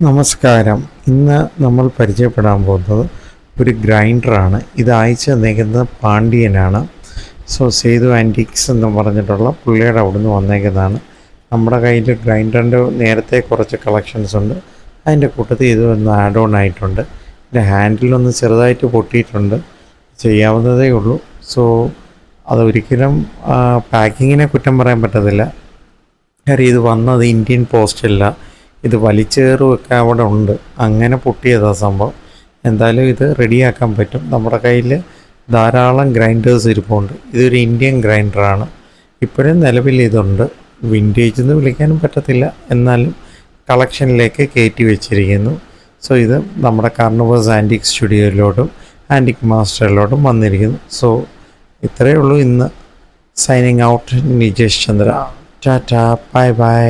നമസ്കാരം. ഇന്ന് നമ്മൾ പരിചയപ്പെടാൻ പോകുന്നത് ഒരു ഗ്രൈൻഡറാണ്. ഇത് അയച്ചു തന്നേക്കുന്നത് പാണ്ഡ്യനാണ്. സേതു ആൻറ്റിക്സ് എന്ന് പറഞ്ഞിട്ടുള്ള പുള്ളിയുടെ അവിടുന്ന് വന്നേക്കുന്നതാണ്. നമ്മുടെ കയ്യിൽ ഗ്രൈൻഡറിൻ്റെ നേരത്തെ കുറച്ച് കളക്ഷൻസ് ഉണ്ട്. അതിൻ്റെ കൂട്ടത്തിൽ ഇതൊന്ന് ആഡ് ഓൺ ആയിട്ടുണ്ട്. ഇതിൻ്റെ ഹാൻഡിലൊന്ന് ചെറുതായിട്ട് പൊട്ടിയിട്ടുണ്ട്. ചെയ്യാവുന്നതേ ഉള്ളൂ. അതൊരിക്കലും പാക്കിങ്ങിനെ കുറ്റം പറയാൻ പറ്റത്തില്ല. കാര്യം ഇത് വന്നത് ഇന്ത്യൻ പോസ്റ്റല്ല, ഇത് വലിച്ചേറുമൊക്കെ അവിടെ ഉണ്ട്. അങ്ങനെ പൊട്ടിയതാണ് സംഭവം. എന്തായാലും ഇത് റെഡിയാക്കാൻ പറ്റും. നമ്മുടെ കയ്യിൽ ധാരാളം ഗ്രൈൻഡേഴ്സ് ഇരിപ്പുണ്ട്. ഇതൊരു ഇന്ത്യൻ ഗ്രൈൻഡറാണ്. ഇപ്പോഴും നിലവിൽ ഇതുണ്ട്. വിൻറ്റേജ് എന്ന് വിളിക്കാനും പറ്റത്തില്ല, എന്നാലും കളക്ഷനിലേക്ക് കയറ്റി വെച്ചിരിക്കുന്നു. ഇത് നമ്മുടെ കാർണിവേഴ്സ് ആൻറ്റിക് സ്റ്റുഡിയോയിലോട്ടും ആൻറ്റിക് മാസ്റ്ററിലോട്ടും വന്നിരിക്കുന്നു. ഇത്രയേ ഉള്ളൂ ഇന്ന്. Signing out, Nijesh Chandra. Tata, bye bye.